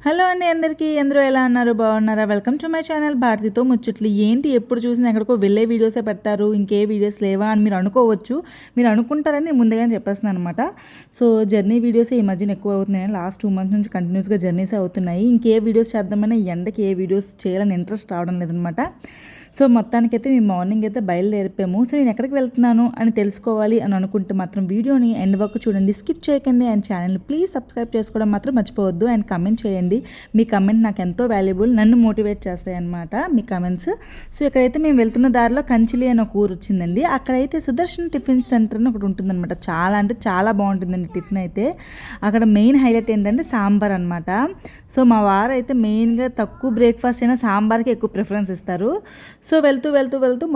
Hello అండి అందరికీ అందరూ ఎలా ఉన్నారు బాగున్నారా వెల్కమ్ టు మై ఛానల్ భారతితో ముచ్చట్లు ఏంటి ఎప్పుడు చూసినా ఎక్కడికో వెళ్ళే వీడియోసే పెడతారు ఇంకే వీడియోస్ లేవా అని మీరు అనుకోవచ్చు మీరు అనుకుంటారని నేను ముందుగానే చెప్పేస్తున్నాను అనమాట సో జర్నీ వీడియోస్ ఈ మధ్యన ఎక్కువ అవుతున్నాయి లాస్ట్ 2 months నుంచి కంటిన్యూస్గా జర్నీస్ అవుతున్నాయి ఇంకే వీడియోస్ చేద్దామని ఎండకి ఏ వీడియోస్ చేయాలని ఇంట్రెస్ట్ రావడం లేదనమాట సో మొత్తానికైతే మేము మార్నింగ్ అయితే బయలుదేరిపాము సో నేను ఎక్కడికి వెళ్తున్నాను అని తెలుసుకోవాలి అని అనుకుంటే మాత్రం వీడియోని ఎండ్ వరకు చూడండి స్కిప్ చేయకండి అండ్ ఛానల్ని ప్లీజ్ సబ్స్క్రైబ్ చేసుకోవడం మాత్రం మర్చిపోవద్దు అండ్ కమెంట్ చేయండి మీ కమెంట్ నాకు ఎంతో వాల్యుబుల్ నన్ను మోటివేట్ చేస్తాయి అనమాట మీ కమెంట్స్ సో ఇక్కడైతే మేము వెళ్తున్న దారిలో కంచిలి అని ఒక ఊరు వచ్చిందండి అక్కడైతే సుదర్శన్ టిఫిన్ సెంటర్ అని ఒకటి ఉంటుందన్నమాట చాలా అంటే చాలా బాగుంటుందండి టిఫిన్ అయితే అక్కడ మెయిన్ హైలైట్ ఏంటంటే సాంబార్ అనమాట సో మా వారు అయితే మెయిన్గా తక్కువ బ్రేక్ఫాస్ట్ అయినా సాంబార్కి ఎక్కువ ప్రిఫరెన్స్ ఇస్తారు సో వెళ్తూ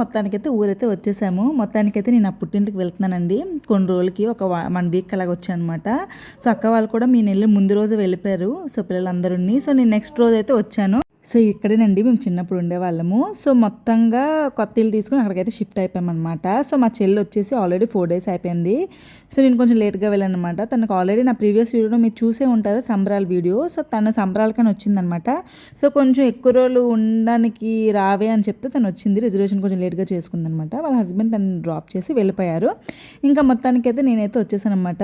మొత్తానికైతే ఊరైతే వచ్చేసాము మొత్తానికైతే నేను ఆ పుట్టింటికి వెళ్తున్నానండి కొన్ని రోజులకి ఒక 1 week అలాగ వచ్చాను అనమాట సో అక్క వాళ్ళు కూడా మీ నెల్లి ముందు రోజు వెళ్ళిపోయారు సో పిల్లలందరూ సో నేను నెక్స్ట్ రోజు అయితే వచ్చాను సో ఇక్కడేనండి మేము చిన్నప్పుడు ఉండేవాళ్ళము సో మొత్తంగా కొత్త ఇల్లు తీసుకుని అక్కడికైతే షిఫ్ట్ అయిపోయామన్నమాట సో మా చెల్లి వచ్చేసి ఆల్రెడీ 4 days అయిపోయింది సో నేను కొంచెం లేట్గా వెళ్ళాను అనమాట తనకు ఆల్రెడీ నా ప్రీవియస్ వీడియోలో మీరు చూసే ఉంటారు సంబరాల వీడియో సో తన సంబరాలకని వచ్చిందనమాట సో కొంచెం ఎక్కువ రోజులు ఉండడానికి రావే అని చెప్తే తను వచ్చింది రిజర్వేషన్ కొంచెం లేట్గా చేసుకుందనమాట వాళ్ళ హస్బెండ్ తను డ్రాప్ చేసి వెళ్ళిపోయారు ఇంకా మొత్తానికైతే నేనైతే వచ్చేసాను అనమాట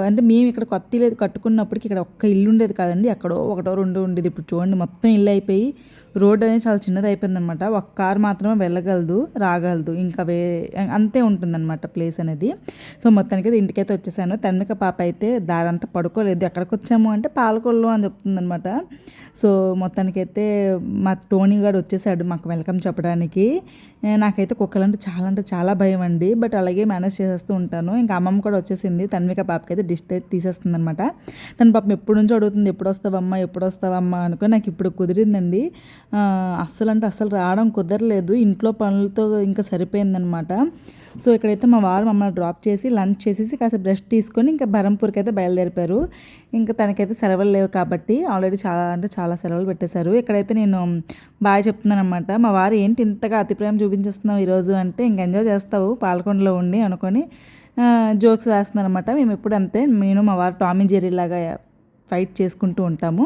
అంటే మేము ఇక్కడ కొత్త ఇల్లు కట్టుకున్నప్పటికి ఇక్కడ ఒక్క ఇల్లు ఉండేది కాదండి అక్కడో 1-2 ఉండేది ఇప్పుడు చూడండి మొత్తం ఇల్లు అయిపోయి రోడ్ అనేది చాలా చిన్నది అయిపోయిందనమాట ఒక కార్ మాత్రమే వెళ్ళగలదు రాగలదు ఇంకా అంతే ఉంటుందన్నమాట ప్లేస్ అనేది సో మొత్తానికైతే ఇంటికైతే వచ్చేసాను తన్మిక పాప అయితే దారంతా పడుకోలేదు ఎక్కడికి వచ్చాము అంటే పాలకొల్లు అని చెప్తుందనమాట సో మొత్తానికైతే మా టోనీ గారు వచ్చేసాడు మాకు వెల్కమ్ చెప్పడానికి నాకైతే కుక్కలంటే చాలా భయం అండి బట్ అలాగే మేనేజ్ చేసేస్తూ ఉంటాను ఇంకా అమ్మమ్మ కూడా వచ్చేసింది తన్విక పాపకి అయితే డిష్ తీసేస్తుంది అనమాట తన పాపం ఎప్పుడు నుంచో అడుగుతుంది ఎప్పుడు వస్తావమ్మా అనుకో నాకు ఇప్పుడు కుదిరిందండి అస్సలు రావడం కుదరలేదు ఇంట్లో పనులతో ఇంకా సరిపోయిందనమాట సో ఇక్కడైతే మా వారు మమ్మల్ని డ్రాప్ చేసి లంచ్ చేసేసి కాసేపు రెస్ట్ తీసుకొని ఇంకా బరంపూర్కి అయితే బయలుదేరిపారు ఇంకా తనకైతే సెలవులు లేవు కాబట్టి ఆల్రెడీ చాలా సెలవులు పెట్టేశారు ఇక్కడైతే నేను బాగా చెప్తున్నాను అనమాట మా వారు ఏంటి ఇంతగా అతి ప్రేమ చూపించేస్తున్నావు ఈరోజు అంటే ఇంక ఎంజాయ్ చేస్తావు పాలకొండలో ఉండి అనుకొని జోక్స్ వేస్తున్నాను అనమాట మేము ఎప్పుడు అంతే నేను మా వారు టామీ జెర్రీ లాగా ఫైట్ చేసుకుంటూ ఉంటాము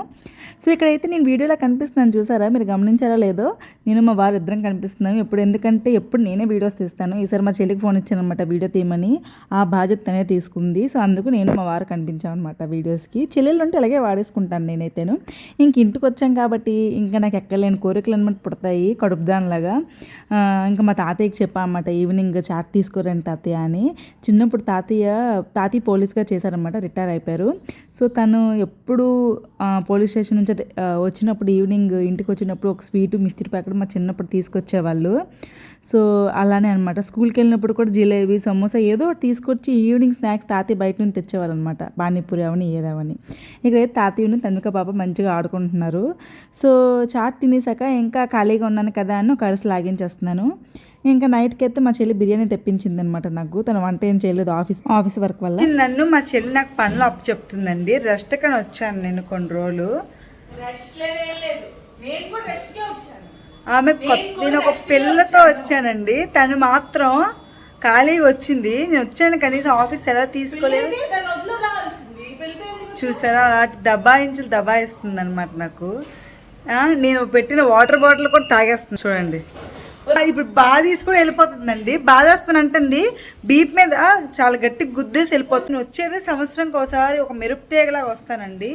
సో ఇక్కడైతే నేను వీడియోలో కనిపిస్తున్నాను చూసారా మీరు గమనించారా లేదో నేను మా వారు ఇద్దరం కనిపిస్తున్నాము ఎప్పుడు నేనే వీడియోస్ తీస్తాను ఈసారి మా చెల్లికి ఫోన్ ఇచ్చాను అనమాట వీడియో తీయమని ఆ బాధ్యత తనే తీసుకుంది సో అందుకు నేను మా వారు కనిపించాను అనమాట వీడియోస్కి చెల్లెళ్ళు ఉంటే అలాగే వాడేసుకుంటాను నేనైతేను ఇంటికి వచ్చాం కాబట్టి ఇంకా నాకు ఎక్కలేని కోరికలు అనమాట పుడతాయి కడుపుదానిలాగా ఇంకా మా తాతయ్యకి చెప్పా అనమాట ఈవినింగ్ చాట్ తీసుకోరండి తాతయ్య అని చిన్నప్పుడు తాతయ్య పోలీస్గా చేశారనమాట రిటైర్ అయిపోయారు సో తను ఎప్పుడు పోలీస్ స్టేషన్ నుంచి వచ్చినప్పుడు ఈవినింగ్ ఇంటికి వచ్చినప్పుడు ఒక స్వీటు మిక్చర్ ప్యాకెట్ మా చిన్నప్పుడు తీసుకొచ్చేవాళ్ళు సో అలానే అనమాట స్కూల్కి వెళ్ళినప్పుడు కూడా జిలేబీ సమోసా ఏదో ఒకటి తీసుకొచ్చి ఈవినింగ్ స్నాక్స్ తాతయ్య బయట నుంచి తెచ్చేవాళ్ళు అనమాట పానీపూరి అవని ఏదవని ఇక్కడైతే తాతయ్యను తన్విక పాప మంచిగా ఆడుకుంటున్నారు సో చాట్ తినేసాక ఇంకా ఖాళీగా ఉన్నాను కదా అని ఒక అరసు లాగించేస్తున్నాను ఇంకా నైట్కి అయితే మా చెల్లి బిర్యానీ తెప్పించింది అనమాట నాకు తన వంట ఏం చేయలేదు ఆఫీస్ వర్క్ వల్ల నన్ను మా చెల్లి నాకు పనులు అప్పు చెప్తుందండి రెస్ట్ కని వచ్చాను నేను కొన్ని రోజులు నేను ఒక పిల్లతో వచ్చానండి తను మాత్రం ఖాళీగా వచ్చింది నేను వచ్చాను కనీసం ఆఫీస్ ఎలా తీసుకోలేదు చూసారా అలాంటి దబాయిస్తుంది అనమాట నాకు నేను పెట్టిన వాటర్ బాటిల్ కూడా తాగేస్తుంది చూడండి ఇప్పుడు బాగా తీసుకుని వెళ్ళిపోతుందండి బాధేస్తానంటుంది బీప్ మీద చాలా గట్టిగా గుద్దేసి వెళ్ళిపోతుంది వచ్చేది సంవత్సరంకి ఒకసారి ఒక మెరుపు తీగలాగా వస్తానండి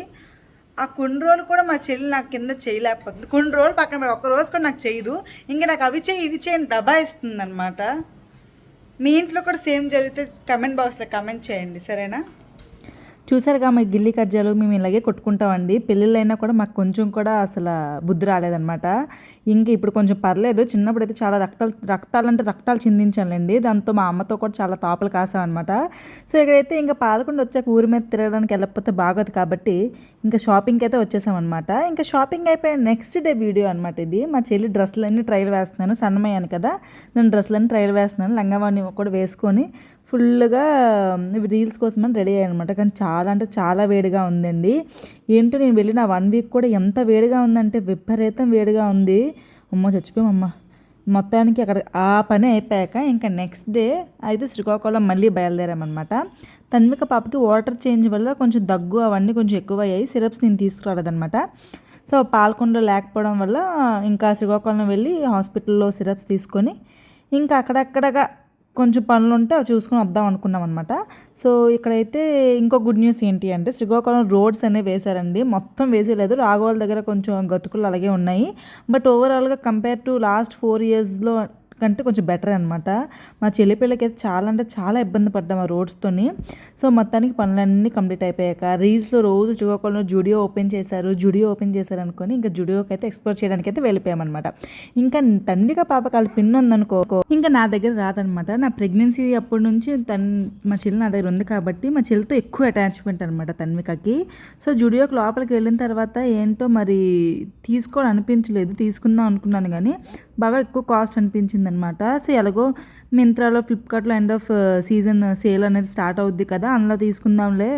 ఆ కొన్ని రోజులు కూడా మా చెల్లి నాకు కింద చేయలేకపోతుంది కొన్ని రోజులు పక్కన ఒక్క రోజు కూడా నాకు చేయదు ఇంకా నాకు అవి చేయి ఇవి చేయని దబాయిస్తుంది అనమాట మీ ఇంట్లో కూడా సేమ్ జరిగితే కమెంట్ బాక్స్లో కమెంట్ చేయండి సరేనా చూసారుగా మా గిల్లి కజ్జాలు మేము ఇలాగే కొట్టుకుంటామండి పెళ్ళిళ్ళైనా కూడా మాకు కొంచెం కూడా అసలు బుద్ధి రాలేదనమాట ఇంకా ఇప్పుడు కొంచెం పర్లేదు చిన్నప్పుడు అయితే చాలా రక్తాలు చిందించాలండి దాంతో మా అమ్మతో కూడా చాలా తాపలు కాసామన్నమాట సో ఇక్కడైతే ఇంకా పాలకొండ వచ్చాక ఊరి మీద తిరగడానికి వెళ్ళకపోతే బాగోదు కాబట్టి ఇంకా షాపింగ్కి అయితే వచ్చేసామన్నమాట ఇంకా షాపింగ్ అయిపోయిన నెక్స్ట్ డే వీడియో అనమాట ఇది మా చెల్లి డ్రెస్సులన్నీ ట్రైల్ వేస్తున్నాను సన్నమయ్యాను కదా నేను డ్రెస్సులన్నీ ట్రైల్ వేస్తున్నాను లంగావాణి కూడా వేసుకొని ఫుల్గా రీల్స్ కోసమని రెడీ అయ్యాను అనమాట కానీ చాలా వేడిగా ఉందండి ఏంటో నేను వెళ్ళిన 1 week కూడా ఎంత వేడిగా ఉందంటే విపరీతం వేడిగా ఉంది చచ్చిపోయామమ్మ మొత్తానికి అక్కడ ఆ పని అయిపోయాక ఇంకా నెక్స్ట్ డే అయితే శ్రీకాకుళం మళ్ళీ బయలుదేరామన్నమాట. తన్విక పాపకి వాటర్ చేంజ్ వల్ల కొంచెం దగ్గు అవన్నీ కొంచెం ఎక్కువ అయ్యాయి. సిరప్స్ నేను తీసుకురాలేదన్నమాట. సో పాలకొండలో లేకపోవడం వల్ల ఇంకా శ్రీకాకుళం వెళ్ళి హాస్పిటల్లో సిరప్స్ తీసుకొని ఇంకా అక్కడక్కడగా కొంచెం పనులు ఉంటే అవి చూసుకొని వద్దాం అనుకున్నాం అనమాట. సో ఇక్కడైతే ఇంకో గుడ్ న్యూస్ ఏంటి అంటే శ్రీకాకుళం రోడ్స్ అనేవి వేశారండి. మొత్తం వేసేయలేదు, రాఘవాల దగ్గర కొంచెం గతుకులు అలాగే ఉన్నాయి. బట్ ఓవరాల్గా కంపేర్ టు లాస్ట్ 4 yearsలో కంటే కొంచెం బెటర్ అనమాట. మా చెల్లి పిల్లకి అయితే చాలా అంటే చాలా ఇబ్బంది పడ్డాం ఆ రోడ్స్తోని. సో మొత్తానికి పనులన్నీ కంప్లీట్ అయిపోయాక రీల్స్లో రోజు శ్రీకాకుళంలో జుడియో ఓపెన్ చేశారు అనుకొని ఇంకా జుడియోకి అయితే ఎక్స్ప్లోర్ చేయడానికి అయితే వెళ్ళిపోయామన్నమాట. ఇంకా తన్విక పాపకి వాళ్ళ పిన్ ఉందనుకో ఇంకా నా దగ్గర రాదనమాట. నా ప్రెగ్నెన్సీ అప్పటి నుంచి మా చెల్లి నా దగ్గర ఉంది కాబట్టి మా చెల్లితో ఎక్కువ అటాచ్మెంట్ అనమాట తన్వికకి. సో జుడియోకి లోపలికి వెళ్ళిన తర్వాత ఏంటో మరి తీసుకోవాలని అనిపించలేదు, తీసుకుందాం అనుకున్నాను కానీ బాగా ఎక్కువ కాస్ట్ అనిపించింది అనమాట. సో ఎలాగో మింత్రాలో ఫ్లిప్కార్ట్లో ఎండ్ ఆఫ్ సీజన్ సేల్ అనేది స్టార్ట్ అవుద్ది కదా, అందులో తీసుకుందాంలే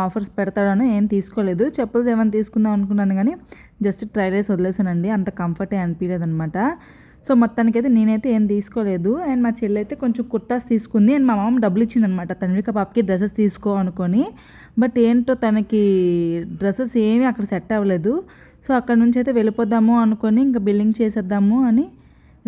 ఆఫర్స్ పెడతాడని ఏం తీసుకోలేదు. చెప్పులు ఏమైనా తీసుకుందాం అనుకున్నాను కానీ జస్ట్ ట్రై చేసి వదిలేసానండి, అంత కంఫర్టే అనిపించలేదు అనమాట. సో మొత్తానికైతే నేనైతే ఏం తీసుకోలేదు. అండ్ మా చెల్లి అయితే కొంచెం కుర్తాస్ తీసుకుంది అండ్ మా మామ డబ్బులు ఇచ్చిందనమాట తన్విక పాపకి డ్రెస్సెస్ తీసుకో అనుకొని. బట్ ఏంటో తనకి డ్రెస్సెస్ ఏమీ అక్కడ సెట్ అవ్వలేదు. సో అక్కడ నుంచి అయితే వెళ్ళిపోదాము అనుకొని ఇంకా బిల్లింగ్ చేసేద్దాము అని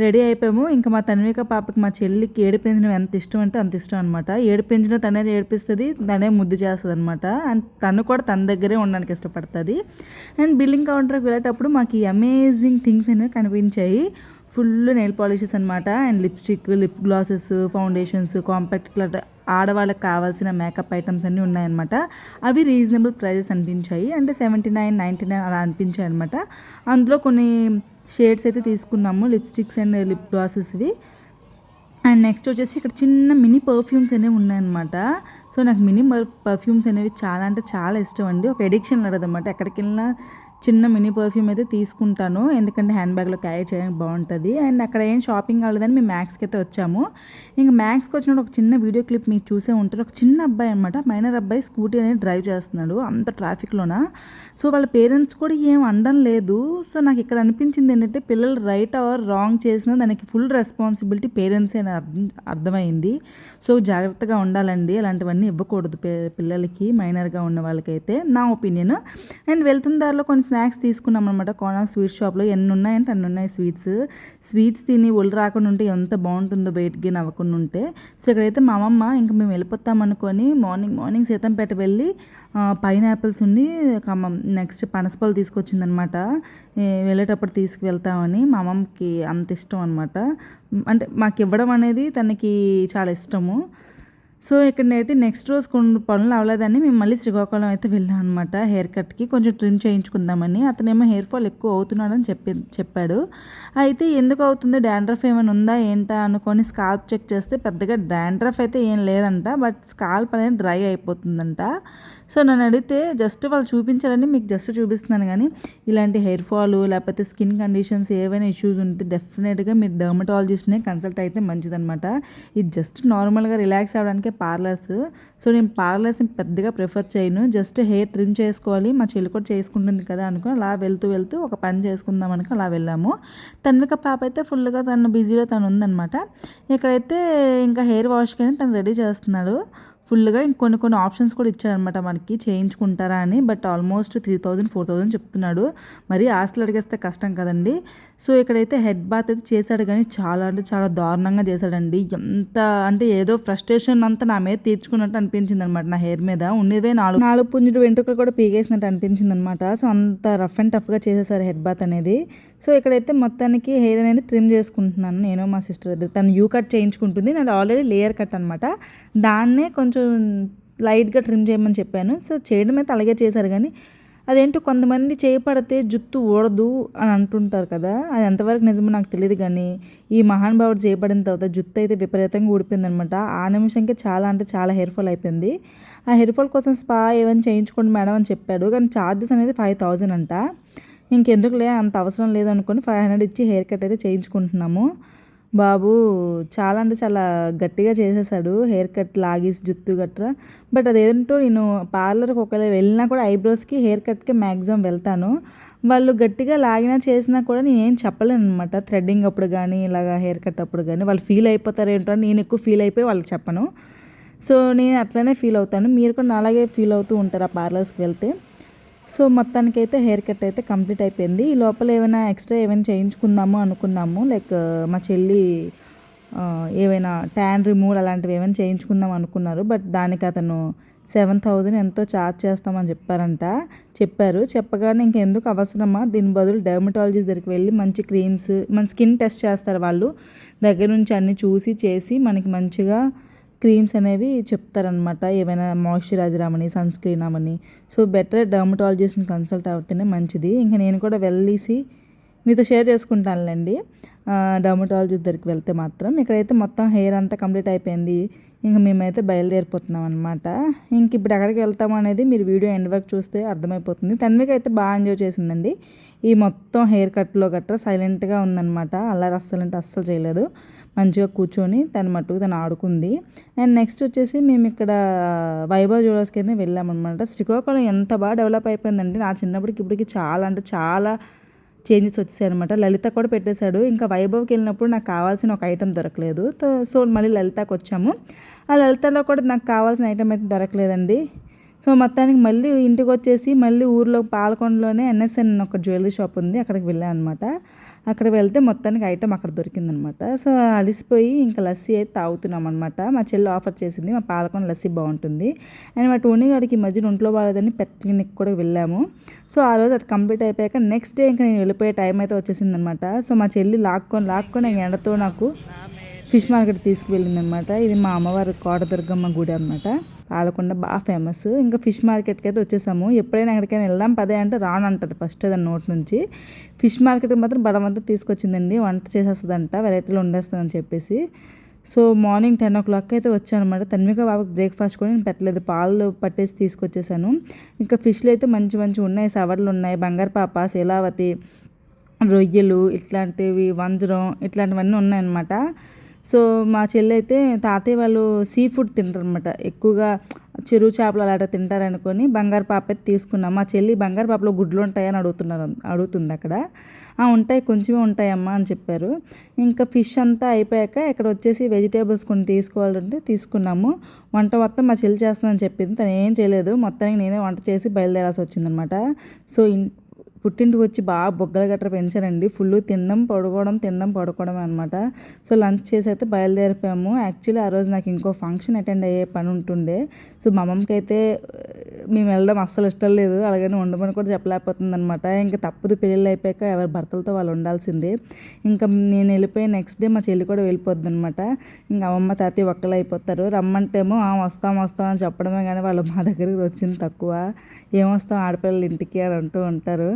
రెడీ అయిపోయాము. ఇంకా మా తన్విక పాపకి మా చెల్లికి ఏడిపించడం ఎంత ఇష్టం అంటే అంత ఇష్టం అనమాట. ఏడిపించడం తనే ఏడిపిస్తుంది, తనే ముద్దు చేస్తుంది అనమాట. అండ్ తను కూడా తన దగ్గరే ఉండడానికి ఇష్టపడుతుంది. అండ్ బిల్లింగ్ కౌంటర్కి వెళ్ళేటప్పుడు మాకు ఈ అమేజింగ్ థింగ్స్ అనేవి కనిపించాయి. ఫుల్ నెయిల్ పాలిషెస్ అనమాట. And lipstick, lip glasses, foundations, compact ఇట్లా ఆడవాళ్ళకి కావాల్సిన మేకప్ ఐటమ్స్ అన్నీ ఉన్నాయన్నమాట. అవి రీజనబుల్ ప్రైజెస్ అనిపించాయి. అంటే 79, 99 అలా అనిపించాయి అనమాట. అందులో కొన్ని షేడ్స్ అయితే తీసుకున్నాము, లిప్స్టిక్స్ అండ్ లిప్ గ్లాసెస్వి. అండ్ నెక్స్ట్ వచ్చేసి ఇక్కడ చిన్న మినీ పర్ఫ్యూమ్స్ అనేవి ఉన్నాయన్నమాట. సో నాకు మినీ పర్ఫ్యూమ్స్ అనేవి చాలా అంటే చాలా ఇష్టం అండి. ఒక ఎడిక్షన్ అనమాట. ఎక్కడికి వెళ్ళినా చిన్న మినీ పర్ఫ్యూమ్ అయితే తీసుకుంటాను, ఎందుకంటే హ్యాండ్ బ్యాగ్లో క్యారీ చేయడానికి బాగుంటుంది. అండ్ అక్కడ ఏం షాపింగ్ అవ్వలేదని మేము మ్యాక్స్కి అయితే వచ్చాము. ఇంకా మ్యాక్స్కి వచ్చినప్పుడు ఒక చిన్న వీడియో క్లిప్ మీరు చూసే ఉంటారు. ఒక చిన్న అబ్బాయి అనమాట, మైనర్ అబ్బాయి స్కూటీ అనేది డ్రైవ్ చేస్తున్నాడు అంత ట్రాఫిక్లోన. సో వాళ్ళ పేరెంట్స్ కూడా ఏం అనడం లేదు. సో నాకు ఇక్కడ అనిపించింది ఏంటంటే పిల్లలు రైట్ ఆర్ రాంగ్ చేసినా దానికి ఫుల్ రెస్పాన్సిబిలిటీ పేరెంట్స్ అని అర్థమైంది. సో జాగ్రత్తగా ఉండాలండి, అలాంటివన్నీ ఇవ్వకూడదు పిల్లలకి, మైనర్గా ఉన్న వాళ్ళకైతే నా ఒపీనియన్. అండ్ వెళ్తున్న దారిలో కొన్ని స్నాక్స్ తీసుకున్నాం అనమాట. కోనాక్ స్వీట్ షాప్లో ఎన్ని ఉన్నాయంటే అన్ని ఉన్నాయి స్వీట్స్ తిని ఒళ్ళు రాకుండా ఉంటే ఎంత బాగుంటుందో వెయిట్ గెయిన్ అవ్వకుండా ఉంటే. సో ఇక్కడైతే మా అమ్మమ్మ ఇంకా మేము వెళ్ళిపోతాం అనుకొని మార్నింగ్ సీతంపేట వెళ్ళి పైనాపిల్స్ ఉండి నెక్స్ట్ పనసపళ్ళు తీసుకొచ్చిందనమాట. వెళ్ళేటప్పుడు తీసుకువెళ్తామని. మా అమ్మమ్మకి అంత ఇష్టం అనమాట, అంటే మాకు ఇవ్వడం అనేది తనకి చాలా ఇష్టము. సో ఇక్కడనైతే నెక్స్ట్ రోజు కొన్ని పనులు అవ్వలేదని మేము మళ్ళీ శ్రీకాకుళం అయితే వెళ్ళాం అనమాట. హెయిర్ కట్కి కొంచెం ట్రిమ్ చేయించుకుందామని. అతనేమో హెయిర్ ఫాల్ ఎక్కువ అవుతున్నాడని చెప్పాడు. అయితే ఎందుకు అవుతుందో, డాండ్రఫ్ ఏమైనా ఉందా ఏంటా అనుకొని స్కాల్ప్ చెక్ చేస్తే పెద్దగా డాండ్రఫ్ అయితే ఏం లేదంట, బట్ స్కాల్ప్ అనేది డ్రై అయిపోతుందంట. సో నన్ను అడిగితే జస్ట్ వాళ్ళు చూపించాలని మీకు జస్ట్ చూపిస్తున్నాను కానీ ఇలాంటి హెయిర్ ఫాల్ లేకపోతే స్కిన్ కండిషన్స్ ఏవైనా ఇష్యూస్ ఉంటే డెఫినెట్గా మీరు డర్మటాలజిస్ట్నే కన్సల్ట్ అయితే మంచిదన్నమాట. ఇది జస్ట్ నార్మల్గా రిలాక్స్ అవ్వడానికి పార్లర్స్. సో నేను పార్లర్స్ని పెద్దగా ప్రిఫర్ చేయను, జస్ట్ హెయిర్ ట్రిమ్ చేసుకోవాలి, మా చెల్లి కూడా చేసుకుంటుంది కదా అనుకుని అలా వెళ్తూ ఒక పని చేసుకుందాం అనుకుని అలా వెళ్ళాము. తన్విక పాప అయితే ఫుల్గా తను బిజీలో తను ఉందన్నమాట. ఇక్కడైతే ఇంకా హెయిర్ వాష్ కానీ తను రెడీ చేస్తున్నాడు ఫుల్గా. కొన్ని ఆప్షన్స్ కూడా ఇచ్చాడనమాట మనకి, చేయించుకుంటారా అని. బట్ ఆల్మోస్ట్ 3000, 4000 చెప్తున్నాడు. మరి ఆస్తులు అడిగేస్తే కష్టం కదండి. సో ఇక్కడైతే హెడ్ బాత్ అయితే చేశాడు కానీ చాలా అంటే చాలా దారుణంగా చేశాడండి. ఎంత అంటే ఏదో ఫ్రస్ట్రేషన్ అంతా నా మీద తీర్చుకున్నట్టు అనిపించింది అనమాట. నా హెయిర్ మీద ఉండేవే 4 పుంజుడు వెంట్రుకలు కూడా పీకేసినట్టు అనిపించింది అనమాట. సో అంత రఫ్ అండ్ టఫ్గా చేసేసారు హెడ్ బాత్ అనేది. సో ఇక్కడైతే మొత్తానికి హెయిర్ అనేది ట్రిమ్ చేసుకుంటున్నాను నేను, మా సిస్టర్ ఇద్దరు. తను యూ కట్ చేయించుకుంటుంది, నాది ఆల్రెడీ లేయర్ కట్ అనమాట. దాన్నే కొంచెం లైట్గా ట్రిమ్ చేయమని చెప్పాను. సో చేయడం అయితే అలాగే చేశారు కానీ అదేంటో కొంతమంది చేయపడితే జుట్టు ఊడదు అని అంటుంటారు కదా, అది ఎంతవరకు నిజమో నాకు తెలియదు. కానీ ఈ మహానుభావుడు చేయబడిన తర్వాత జుట్టు అయితే విపరీతంగా ఊడిపోయింది అనమాట. ఆ నిమిషంకే చాలా అంటే చాలా హెయిర్ ఫాల్ అయిపోయింది. ఆ హెయిర్ ఫాల్ కోసం స్పా ఏమైనా చేయించుకోండి మేడం అని చెప్పాడు, కానీ ఛార్జెస్ అనేది 5000 అంట. ఇంకెందుకులే అంత అవసరం లేదు అనుకుని 500 ఇచ్చి హెయిర్ కట్ అయితే చేయించుకుంటున్నాము. బాబు చాలా అంటే చాలా గట్టిగా చేసేసాడు. హెయిర్ కట్ లాగేసి జుట్టు గట్రా. బట్ అదేంటో నేను పార్లర్‌కి ఒకవేళ వెళ్ళినా కూడా ఐబ్రోస్‌కి, హెయిర్ కట్‌కి మాక్సిమం వెళ్తాను. వాళ్ళు గట్టిగా లాగినా చేసినా కూడా నేనేం చెప్పలేననమాట. థ్రెడ్డింగ్ అప్పుడు గానీ, ఇలాగ హెయిర్ కట్ అప్పుడు గానీ వాళ్ళు ఫీల్ అయిపోతారేంటో అని నేను ఎక్కువ ఫీల్ అయిపోయి వాళ్ళకి చెప్పను. సో, నేను అట్లనే ఫీల్ అవుతాను. మీరు కూడా నాలాగే ఫీల్ అవుతూ ఉంటారా పార్లర్స్‌కి వెళ్తే? సో, మొత్తానికైతే హెయిర్ కట్ అయితే కంప్లీట్ అయిపోయింది. ఈ లోపల ఏమైనా ఎక్స్‌ట్రా ఏమైనా చేయించుకుందాము అనుకున్నాము. లైక్ మా చెల్లి ఏవైనా ట్యాన్ రిమూవల్ అలాంటివి ఏమైనా చేయించుకుందాం అనుకున్నారు. బట్ దానికి అతను 7,000 ఎంతో ఛార్జ్ చేస్తామని చెప్పారు. చెప్పగానే ఇంకెందుకు అవసరమా? దీని బదులు డెర్మటాలజిస్ట్ దగ్గరికి వెళ్ళి మంచి క్రీమ్స్, మన స్కిన్ టెస్ట్ చేస్తారు వాళ్ళు. దగ్గర నుంచి అన్నీ చూసి చేసి మనకి మంచిగా క్రీమ్స్ అనేవి చెప్తారనమాట. ఏమైనా మాయిశ్చరైజర్ అవని, సన్ స్క్రీన్ అవని. సో, బెటర్ డర్మటాలజిస్ట్‌ని కన్సల్ట్ అవుతేనే మంచిది. ఇంక నేను కూడా వెళ్ళేసి మీతో షేర్ చేసుకుంటానులెండి. డర్మటాలజిస్ట్ దగ్గరికి వెళ్తే మాత్రం. ఇక్కడైతే మొత్తం హెయిర్ అంతా కంప్లీట్ అయిపోయింది. ఇంక మేమైతే బయలుదేరిపోతున్నాం అనమాట. ఇంక ఇప్పుడు ఎక్కడికి వెళ్తాము అనేది మీరు వీడియో ఎండ్ వరకు చూస్తే అర్థమైపోతుంది. తన్విక అయితే బాగా ఎంజాయ్ చేసిందండి. ఈ మొత్తం హెయిర్ కట్‌లో గట్రా సైలెంట్‌గా ఉందనమాట. అల్లరి అస్సలంటే అస్సలు చేయలేదు. మంచిగా కూర్చొని తన మట్టుకు తను ఆడుకుంది. అండ్ నెక్స్ట్ వచ్చేసి మేము ఇక్కడ వైభవ్ జ్యువెలర్స్‌కైతే వెళ్ళామన్నమాట. శ్రీకాకుళం ఎంత బాగా డెవలప్ అయిపోయిందండి. నా చిన్నప్పటికి ఇప్పటికి చాలా అంటే చాలా చేంజెస్ వచ్చేసాయనమాట. లలిత కూడా పెట్టేశాడు. ఇంకా వైభవ్‌కి వెళ్ళినప్పుడు నాకు కావాల్సిన ఒక ఐటెం దొరకలేదు. సో, మళ్ళీ లలితకి వచ్చాము. ఆ లలితలో కూడా నాకు కావాల్సిన ఐటెం అయితే దొరకలేదండి. సో, మొత్తానికి మళ్ళీ ఇంటికొచ్చేసి మళ్ళీ ఊర్లో పాలకొండలోనే ఎన్ఎస్ఎన్ ఒక జ్యువెలరీ షాప్ ఉంది. అక్కడికి వెళ్ళాను అనమాట. అక్కడికి వెళ్తే మొత్తానికి ఐటెం అక్కడ దొరికిందనమాట. సో, అలిసిపోయి ఇంకా లస్సీ అయితే తాగుతున్నాం అనమాట. మా చెల్లి ఆఫర్ చేసింది. మా పాలకొండ లస్సీ బాగుంటుంది. అండ్ మా టోనీ గాడికి ఈ మధ్యన ఒంట్లో బాగాలేదని పెట్ క్లినిక్ కూడా వెళ్ళాము. సో, ఆ రోజు అది కంప్లీట్ అయిపోయాక నెక్స్ట్ డే ఇంకా నేను వెళ్ళిపోయే టైం అయితే వచ్చేసిందనమాట. సో, మా చెల్లి లాక్కొని ఎండతో నాకు ఫిష్ మార్కెట్ తీసుకువెళ్ళిందనమాట. ఇది మా అమ్మవారి కోటదుర్గమ్మ గుడి అనమాట. పాలకొండ బాగా ఫేమస్. ఇంకా ఫిష్ మార్కెట్కి అయితే వచ్చేసాము. ఎప్పుడైనా ఎక్కడికైనా వెళ్దాం పదే అంటే రానంటది ఫస్ట్ దాని నోటి నుంచి. ఫిష్ మార్కెట్కి మాత్రం బడవంతా తీసుకొచ్చిందండి. వంట చేసేస్తుందంట, వెరైటీలు వండేస్తుందని చెప్పేసి. సో, మార్నింగ్ 10 అయితే వచ్చాను అనమాట. తన్విక బాబుకి బ్రేక్ఫాస్ట్ కూడా నేను పెట్టలేదు. పాలు పట్టేసి తీసుకొచ్చేసాను. ఇంకా ఫిష్లు అయితే మంచి మంచి ఉన్నాయి. సవర్లు ఉన్నాయి, బంగారు పాప, శీలావతి, రొయ్యలు ఇట్లాంటివి, వంజరం ఇట్లాంటివన్నీ ఉన్నాయన్నమాట. సో, మా చెల్లి అయితే తాతయ్య వాళ్ళు సీ ఫుడ్ తింటారనమాట. ఎక్కువగా చెరువు చేపలు అలాంటివి తింటారనుకొని బంగారు పాప అయితే తీసుకున్నాం. మా చెల్లి బంగారు పాపలో గుడ్లు ఉంటాయని అడుగుతుంది అక్కడ. ఉంటాయి, కొంచెమే ఉంటాయమ్మా అని చెప్పారు. ఇంకా ఫిష్ అంతా అయిపోయాక ఇక్కడ వచ్చేసి వెజిటేబుల్స్ కొన్ని తీసుకోవాలంటే తీసుకున్నాము. వంట మొత్తం మా చెల్లి చేస్తుందని చెప్పింది. తను ఏం చేయలేదు. మొత్తానికి నేనే వంట చేసి బయలుదేరాల్సి వచ్చిందనమాట. సో, పుట్టింటికి వచ్చి బాగా బొగ్గలు గట్రా పెంచారండి. ఫుల్ తినడం పడుకోవడం అనమాట. సో, లంచ్ చేసి అయితే బయలుదేరిపోయాము. యాక్చువల్లీ ఆ రోజు నాకు ఇంకో ఫంక్షన్ అటెండ్ అయ్యే పని ఉంటుండే. సో, మా అమ్మకి అయితే మేము వెళ్ళడం అస్సలు ఇష్టం లేదు. అలాగని ఉండమని కూడా చెప్పలేకపోతుంది అనమాట. ఇంకా తప్పదు, పెళ్ళిళ్ళు అయిపోయాక ఎవరి భర్తలతో వాళ్ళు ఉండాల్సిందే. ఇంకా నేను వెళ్ళిపోయి నెక్స్ట్ డే మా చెల్లి కూడా వెళ్ళిపోద్ది అనమాట. ఇంకా అమ్మమ్మ తాతయ్య ఒక్కలు అయిపోతారు. రమ్మంటేమో వస్తాం అని చెప్పడమే కానీ వాళ్ళు మా దగ్గరికి వచ్చింది తక్కువ. ఏమొస్తాం ఆడపిల్లలు ఇంటికి అని అంటూ ఉంటారు.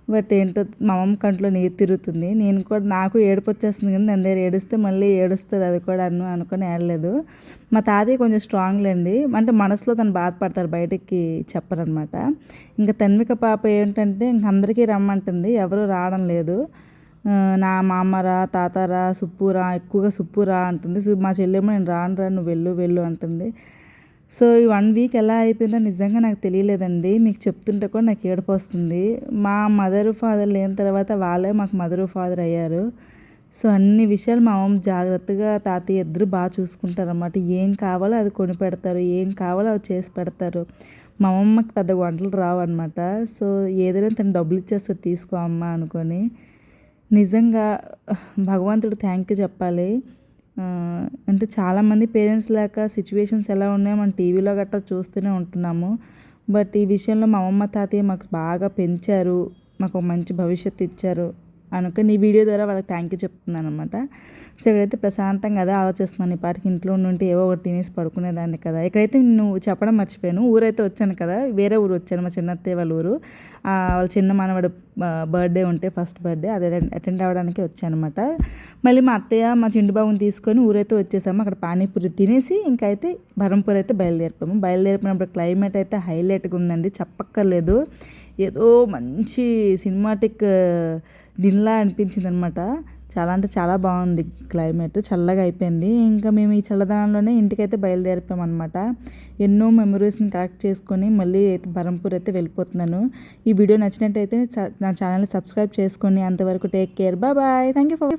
బట్ ఏంటో మా అమ్మమ్మ కంట్లో నీరు తిరుగుతుంది. నాకు ఏడుపు వచ్చేస్తుంది, కానీ దాని దగ్గర ఏడుస్తే మళ్ళీ ఏడుస్తుంది అది కూడా అనుకొని ఏడలేదు. మా తాతయ్య కొంచెం స్ట్రాంగ్లేండి. అంటే మనసులో తను బాధపడతారు, బయటికి చెప్పరనమాట. ఇంకా తన్విక పాప ఏంటంటే ఇంక అందరికీ రమ్మంటుంది, ఎవరు రావడం లేదు. నా మామరా, తాతారా, సుప్పురా, ఎక్కువగా సుప్పురా అంటుంది. మా చెల్లెమో నేను రాను నువ్వు వెళ్ళు అంటుంది. సో, ఈ 1 వీక్ ఎలా అయిపోయిందో నిజంగా నాకు తెలియలేదండి. మీకు చెప్తుంటే కూడా నాకు ఏడుపు వస్తుంది. మా మదరు ఫాదర్ లేని తర్వాత వాళ్ళే మాకు మదరు ఫాదర్ అయ్యారు. సో, అన్ని విషయాలు మా అమ్మ జాగ్రత్తగా తాతయ్య ఇద్దరు బాగా చూసుకుంటారన్నమాట. ఏం కావాలో అది కొని పెడతారు, ఏం కావాలో అది చేసి పెడతారు. మా అమ్మకి పెద్దగా వంటలు రావన్నమాట. సో, ఏదైనా తను డబ్బులు ఇచ్చేస్తే తీసుకో అమ్మ అనుకొని. నిజంగా భగవంతుడు థ్యాంక్ యూ చెప్పాలి. అంటే చాలామంది పేరెంట్స్ లేక సిచ్యువేషన్స్ ఎలా ఉన్నాయో మనం టీవీలో గట్రా చూస్తూనే ఉంటున్నాము. బట్ ఈ విషయంలో మా అమ్మమ్మ తాతయ్య మాకు బాగా పెంచారు, మాకు ఒక మంచి భవిష్యత్తు ఇచ్చారు అనుకుని ఈ వీడియో ద్వారా వాళ్ళకి థ్యాంక్ యూ చెప్తున్నాను అనమాట. సో, ఇక్కడైతే ప్రశాంతంగా అదే ఆలోచిస్తున్నాను. ఈ పాటికి ఇంట్లో ఉంటే ఏవో ఒకటి తినేసి పడుకునేదాన్ని కదా. ఇక్కడైతే నేను చెప్పడం మర్చిపోయాను. ఊరైతే వచ్చాను కదా, వేరే ఊరు వచ్చాను, మా చిన్నత్తయ్య వాళ్ళ ఊరు. వాళ్ళ చిన్న మనవడు బర్త్డే ఉంటే ఫస్ట్ బర్త్డే అదే అటెండ్ అవ్వడానికి వచ్చానమాట. మళ్ళీ మా అత్తయ్య మా చిండుబాబుని తీసుకొని ఊరైతే వచ్చేసాము. అక్కడ పానీపూరి తినేసి ఇంకైతే బరంపూర్ అయితే బయలుదేరిపోయినప్పుడు క్లైమేట్ అయితే హైలైట్గా ఉందండి, చెప్పక్కర్లేదు. ఏదో మంచి సినిమాటిక్ దీనిలా అనిపించింది అనమాట. చాలా అంటే చాలా బాగుంది క్లైమేట్, చల్లగా అయిపోయింది. ఇంకా మేము ఈ చల్లదనంలోనే ఇంటికైతే బయలుదేరిపోయామన్నమాట. ఎన్నో మెమరీస్ని కలెక్ట్ చేసుకొని మళ్ళీ బరంపూర్ అయితే వెళ్ళిపోతున్నాను. ఈ వీడియో నచ్చినట్టయితే నా ఛానల్ని సబ్స్క్రైబ్ చేసుకోండి. అంతవరకు take care, bye. Thank you for